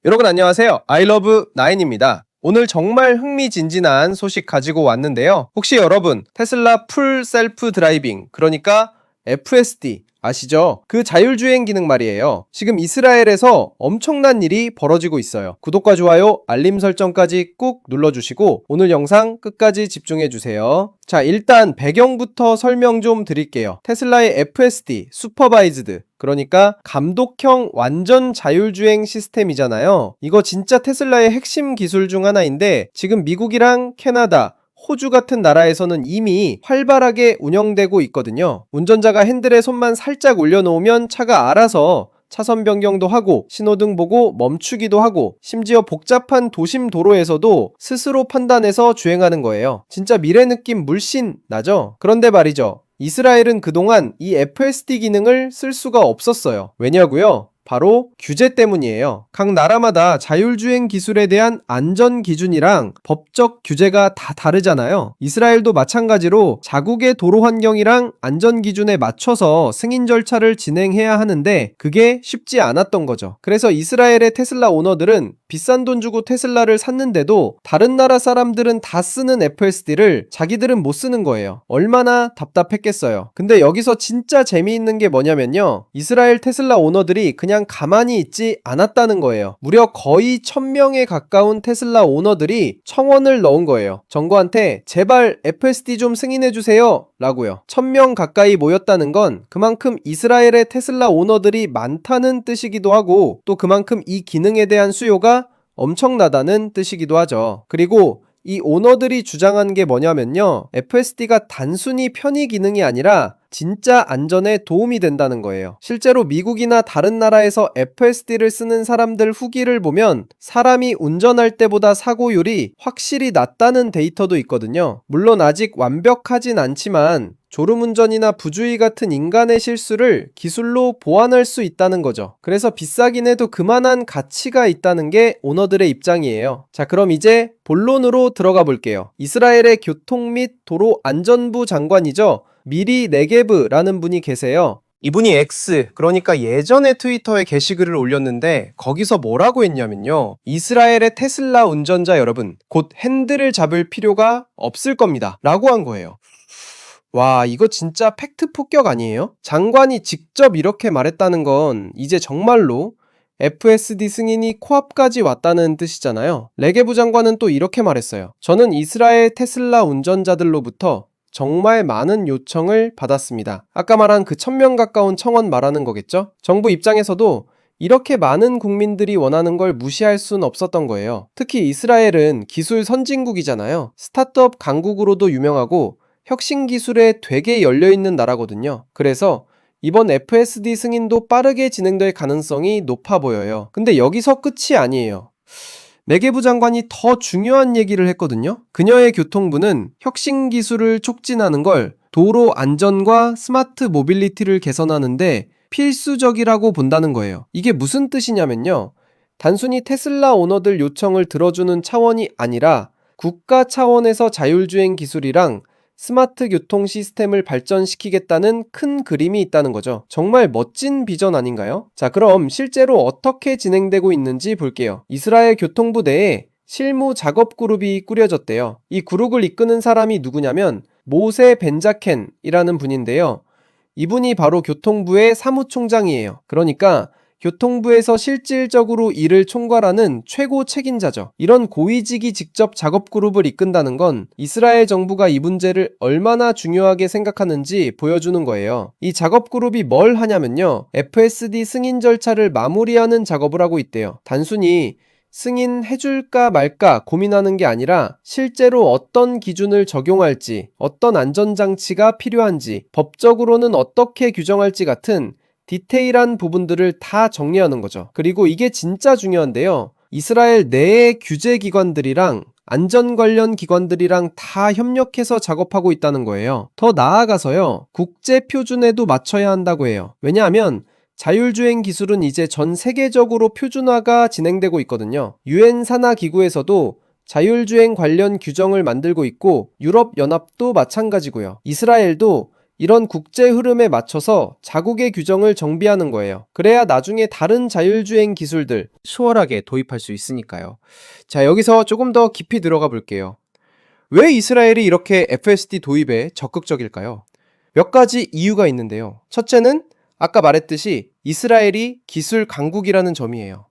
여러분 안녕하세요. 아이러브 나인입니다. 오늘 정말 흥미진진한 소식 가지고 왔는데요. 혹시 여러분 테슬라 풀 셀프 드라이빙, 그러니까 FSD 아시죠? 그 자율주행 기능 말이에요. 지금 이스라엘에서 엄청난 일이 벌어지고 있어요. 구독과 좋아요, 알림 설정까지 꾹 눌러주시고 오늘 영상 끝까지 집중해주세요. 자, 일단 배경부터 설명 좀 드릴게요. 테슬라의 FSD, 슈퍼바이즈드, 그러니까 감독형 완전 자율주행 시스템이잖아요. 이거 진짜 테슬라의 핵심 기술 중 하나인데 지금 미국이랑 캐나다, 호주 같은 나라에서는 이미 활발하게 운영되고 있거든요. 운전자가 핸들에 손만 살짝 올려놓으면 차가 알아서 차선 변경도 하고 신호등 보고 멈추기도 하고 심지어 복잡한 도심 도로에서도 스스로 판단해서 주행하는 거예요. 진짜 미래 느낌 물씬 나죠? 그런데 말이죠. 이스라엘은 그동안 이 FSD 기능을 쓸 수가 없었어요. 왜냐고요? 바로 규제 때문이에요. 각 나라마다 자율주행 기술에 대한 안전 기준이랑 법적 규제가 다 다르잖아요. 이스라엘도 마찬가지로 자국의 도로 환경이랑 안전 기준에 맞춰서 승인 절차를 진행해야 하는데 그게 쉽지 않았던 거죠. 그래서 이스라엘의 테슬라 오너들은 비싼 돈 주고 테슬라를 샀는데도 다른 나라 사람들은 다 쓰는 FSD를 자기들은 못 쓰는 거예요. 얼마나 답답했겠어요. 근데 여기서 진짜 재미있는 게 뭐냐면요. 이스라엘 테슬라 오너들이 그냥 가만히 있지 않았다는 거예요. 무려 거의 1000명에 가까운 테슬라 오너들이 청원을 넣은 거예요. 정부한테 제발 FSD 좀 승인해주세요 라고요. 1000명 가까이 모였다는 건 그만큼 이스라엘의 테슬라 오너들이 많다는 뜻이기도 하고 또 그만큼 이 기능에 대한 수요가 엄청나다는 뜻이기도 하죠. 그리고 이 오너들이 주장한 게 뭐냐면요. FSD가 단순히 편의 기능이 아니라 진짜 안전에 도움이 된다는 거예요. 실제로 미국이나 다른 나라에서 FSD를 쓰는 사람들 후기를 보면 사람이 운전할 때보다 사고율이 확실히 낮다는 데이터도 있거든요. 물론 아직 완벽하진 않지만 졸음운전이나 부주의 같은 인간의 실수를 기술로 보완할 수 있다는 거죠. 그래서 비싸긴 해도 그만한 가치가 있다는 게 오너들의 입장이에요. 자, 그럼 이제 본론으로 들어가 볼게요. 이스라엘의 교통 및 도로 안전부 장관이죠. 미리 네게브라는 분이 계세요. 이분이 X, 그러니까 예전에 트위터에 게시글을 올렸는데 거기서 뭐라고 했냐면요. 이스라엘의 테슬라 운전자 여러분, 곧 핸들을 잡을 필요가 없을 겁니다 라고 한 거예요. 와, 이거 진짜 팩트 폭격 아니에요? 장관이 직접 이렇게 말했다는 건 이제 정말로 FSD 승인이 코앞까지 왔다는 뜻이잖아요. 레게부 장관은 또 이렇게 말했어요. 저는 이스라엘 테슬라 운전자들로부터 정말 많은 요청을 받았습니다. 아까 말한 그 1000명 가까운 청원 말하는 거겠죠? 정부 입장에서도 이렇게 많은 국민들이 원하는 걸 무시할 순 없었던 거예요. 특히 이스라엘은 기술 선진국이잖아요. 스타트업 강국으로도 유명하고 혁신 기술에 되게 열려있는 나라거든요. 그래서 이번 FSD 승인도 빠르게 진행될 가능성이 높아 보여요. 근데 여기서 끝이 아니에요. 내개부 장관이 더 중요한 얘기를 했거든요. 그녀의 교통부는 혁신 기술을 촉진하는 걸 도로 안전과 스마트 모빌리티를 개선하는데 필수적이라고 본다는 거예요. 이게 무슨 뜻이냐면요. 단순히 테슬라 오너들 요청을 들어주는 차원이 아니라 국가 차원에서 자율주행 기술이랑 스마트 교통 시스템을 발전시키겠다는 큰 그림이 있다는 거죠. 정말 멋진 비전 아닌가요? 자, 그럼 실제로 어떻게 진행되고 있는지 볼게요. 이스라엘 교통부 내에 실무 작업 그룹이 꾸려졌대요. 이 그룹을 이끄는 사람이 누구냐면 모세 벤자켄이라는 분인데요. 이분이 바로 교통부의 사무총장이에요. 그러니까 교통부에서 실질적으로 일을 총괄하는 최고 책임자죠. 이런 고위직이 직접 작업그룹을 이끈다는 건 이스라엘 정부가 이 문제를 얼마나 중요하게 생각하는지 보여주는 거예요. 이 작업그룹이 뭘 하냐면요. FSD 승인 절차를 마무리하는 작업을 하고 있대요. 단순히 승인해줄까 말까 고민하는 게 아니라 실제로 어떤 기준을 적용할지, 어떤 안전장치가 필요한지, 법적으로는 어떻게 규정할지 같은 디테일한 부분들을 다 정리하는 거죠. 그리고 이게 진짜 중요한데요. 이스라엘 내의 규제 기관들이랑 안전 관련 기관들이랑 다 협력해서 작업하고 있다는 거예요. 더 나아가서요. 국제 표준에도 맞춰야 한다고 해요. 왜냐하면 자율주행 기술은 이제 전 세계적으로 표준화가 진행되고 있거든요. UN 산하 기구에서도 자율주행 관련 규정을 만들고 있고 유럽 연합도 마찬가지고요. 이스라엘도 이런 국제 흐름에 맞춰서 자국의 규정을 정비하는 거예요. 그래야 나중에 다른 자율주행 기술들 수월하게 도입할 수 있으니까요. 자, 여기서 조금 더 깊이 들어가 볼게요. 왜 이스라엘이 이렇게 FSD 도입에 적극적일까요? 몇 가지 이유가 있는데요. 첫째는 아까 말했듯이 이스라엘이 기술 강국이라는 점이에요.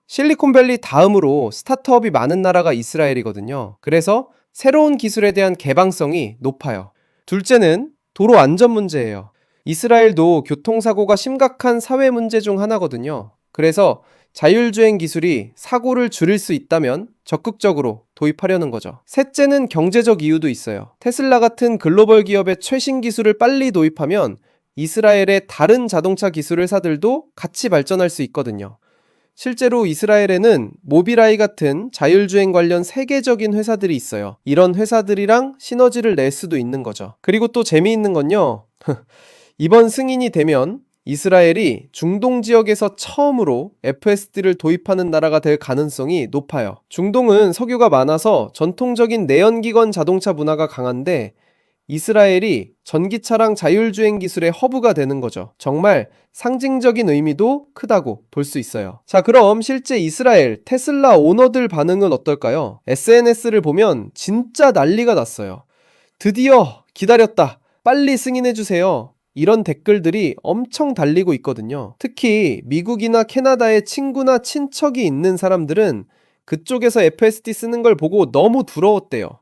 실리콘밸리 다음으로 스타트업이 많은 나라가 이스라엘이거든요. 그래서 새로운 기술에 대한 개방성이 높아요. 둘째는 도로 안전 문제예요. 이스라엘도 교통사고가 심각한 사회 문제 중 하나거든요. 그래서 자율주행 기술이 사고를 줄일 수 있다면 적극적으로 도입하려는 거죠. 셋째는 경제적 이유도 있어요. 테슬라 같은 글로벌 기업의 최신 기술을 빨리 도입하면 이스라엘의 다른 자동차 기술 회사들도 같이 발전할 수 있거든요. 실제로 이스라엘에는 모비라이 같은 자율주행 관련 세계적인 회사들이 있어요. 이런 회사들이랑 시너지를 낼 수도 있는 거죠. 그리고 또 재미있는 건요. 이번 승인이 되면 이스라엘이 중동 지역에서 처음으로 FSD를 도입하는 나라가 될 가능성이 높아요. 중동은 석유가 많아서 전통적인 내연기관 자동차 문화가 강한데 이스라엘이 전기차랑 자율주행 기술의 허브가 되는 거죠. 정말 상징적인 의미도 크다고 볼 수 있어요. 자, 그럼 실제 이스라엘 테슬라 오너들 반응은 어떨까요? SNS를 보면 진짜 난리가 났어요. 드디어 기다렸다. 빨리 승인해주세요. 이런 댓글들이 엄청 달리고 있거든요. 특히 미국이나 캐나다에 친구나 친척이 있는 사람들은 그쪽에서 FSD 쓰는 걸 보고 너무 부러웠대요.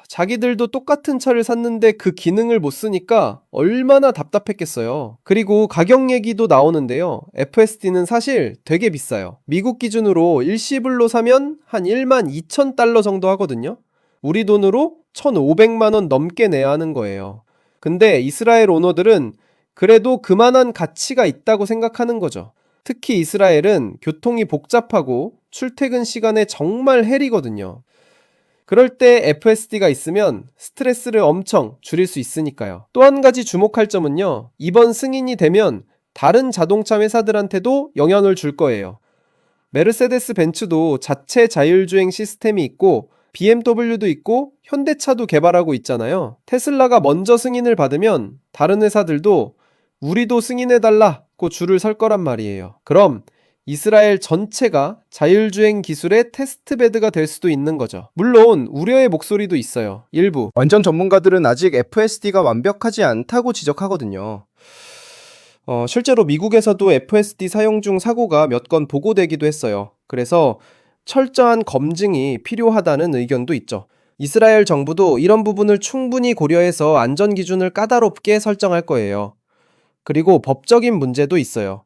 자기들도 똑같은 차를 샀는데 그 기능을 못 쓰니까 얼마나 답답했겠어요. 그리고 가격 얘기도 나오는데요. FSD는 사실 되게 비싸요. 미국 기준으로 일시불로 사면 한 12,000달러 정도 하거든요. 우리 돈으로 1,500만 원 넘게 내야 하는 거예요. 근데 이스라엘 오너들은 그래도 그만한 가치가 있다고 생각하는 거죠. 특히 이스라엘은 교통이 복잡하고 출퇴근 시간에 정말 헬이거든요. 그럴 때 FSD가 있으면 스트레스를 엄청 줄일 수 있으니까요. 또 한 가지 주목할 점은요. 이번 승인이 되면 다른 자동차 회사들한테도 영향을 줄 거예요. 메르세데스 벤츠도 자체 자율주행 시스템이 있고 BMW도 있고 현대차도 개발하고 있잖아요. 테슬라가 먼저 승인을 받으면 다른 회사들도 우리도 승인해달라고 줄을 설 거란 말이에요. 그럼 이스라엘 전체가 자율주행 기술의 테스트베드가 될 수도 있는 거죠. 물론 우려의 목소리도 있어요. 일부 완전 전문가들은 아직 FSD가 완벽하지 않다고 지적하거든요. 실제로 미국에서도 FSD 사용 중 사고가 몇 건 보고되기도 했어요. 그래서 철저한 검증이 필요하다는 의견도 있죠. 이스라엘 정부도 이런 부분을 충분히 고려해서 안전 기준을 까다롭게 설정할 거예요. 그리고 법적인 문제도 있어요.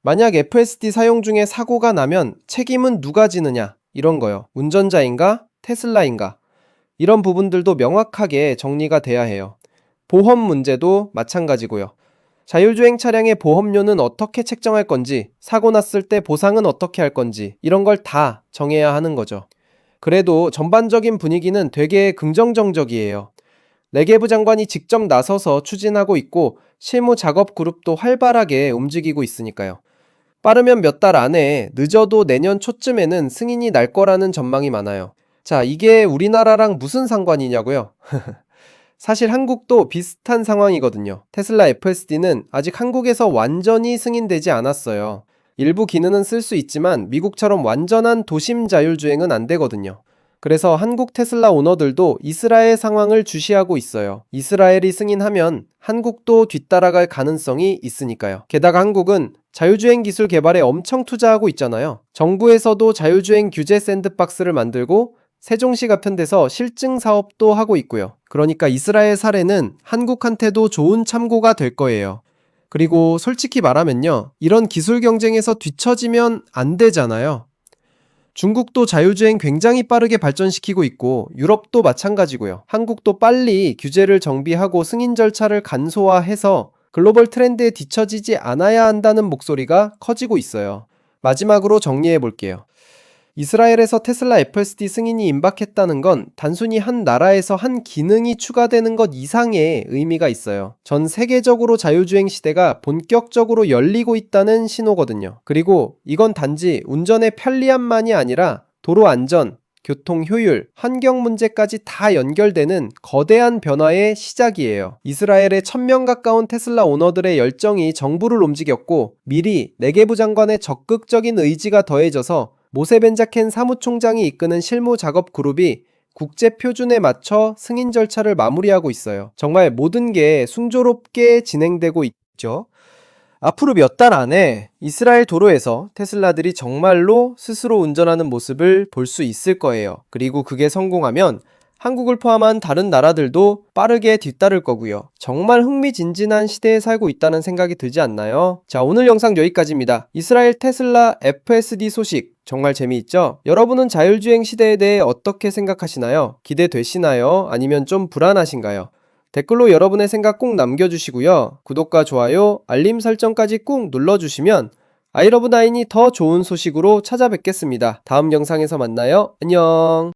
만약 FSD 사용 중에 사고가 나면 책임은 누가 지느냐 이런 거요. 운전자인가? 테슬라인가? 이런 부분들도 명확하게 정리가 돼야 해요. 보험 문제도 마찬가지고요. 자율주행 차량의 보험료는 어떻게 책정할 건지, 사고 났을 때 보상은 어떻게 할 건지 이런 걸 다 정해야 하는 거죠. 그래도 전반적인 분위기는 되게 긍정적이에요. 레게브 장관이 직접 나서서 추진하고 있고 실무 작업 그룹도 활발하게 움직이고 있으니까요. 빠르면 몇 달 안에, 늦어도 내년 초쯤에는 승인이 날 거라는 전망이 많아요. 자, 이게 우리나라랑 무슨 상관이냐고요? 사실 한국도 비슷한 상황이거든요. 테슬라 FSD는 아직 한국에서 완전히 승인되지 않았어요. 일부 기능은 쓸 수 있지만 미국처럼 완전한 도심 자율주행은 안 되거든요. 그래서 한국 테슬라 오너들도 이스라엘 상황을 주시하고 있어요. 이스라엘이 승인하면 한국도 뒤따라갈 가능성이 있으니까요. 게다가 한국은 자율주행 기술 개발에 엄청 투자하고 있잖아요. 정부에서도 자율주행 규제 샌드박스를 만들고 세종시 같은 데서 실증 사업도 하고 있고요. 그러니까 이스라엘 사례는 한국한테도 좋은 참고가 될 거예요. 그리고 솔직히 말하면요. 이런 기술 경쟁에서 뒤처지면 안 되잖아요. 중국도 자율주행 굉장히 빠르게 발전시키고 있고 유럽도 마찬가지고요. 한국도 빨리 규제를 정비하고 승인 절차를 간소화해서 글로벌 트렌드에 뒤처지지 않아야 한다는 목소리가 커지고 있어요. 마지막으로 정리해 볼게요. 이스라엘에서 테슬라 FSD 승인이 임박했다는 건 단순히 한 나라에서 한 기능이 추가되는 것 이상의 의미가 있어요. 전 세계적으로 자율주행 시대가 본격적으로 열리고 있다는 신호거든요. 그리고 이건 단지 운전의 편리함만이 아니라 도로 안전, 교통 효율, 환경 문제까지 다 연결되는 거대한 변화의 시작이에요. 이스라엘의 1000명 가까운 테슬라 오너들의 열정이 정부를 움직였고 미리 내게부 장관의 적극적인 의지가 더해져서 모세 벤자켄 사무총장이 이끄는 실무 작업 그룹이 국제 표준에 맞춰 승인 절차를 마무리하고 있어요. 정말 모든 게 순조롭게 진행되고 있죠. 앞으로 몇 달 안에 이스라엘 도로에서 테슬라들이 정말로 스스로 운전하는 모습을 볼 수 있을 거예요. 그리고 그게 성공하면 한국을 포함한 다른 나라들도 빠르게 뒤따를 거고요. 정말 흥미진진한 시대에 살고 있다는 생각이 들지 않나요? 자, 오늘 영상 여기까지입니다. 이스라엘 테슬라 FSD 소식 정말 재미있죠? 여러분은 자율주행 시대에 대해 어떻게 생각하시나요? 기대되시나요? 아니면 좀 불안하신가요? 댓글로 여러분의 생각 꼭 남겨주시고요. 구독과 좋아요, 알림 설정까지 꾹 눌러주시면 아이러브나인이 더 좋은 소식으로 찾아뵙겠습니다. 다음 영상에서 만나요. 안녕.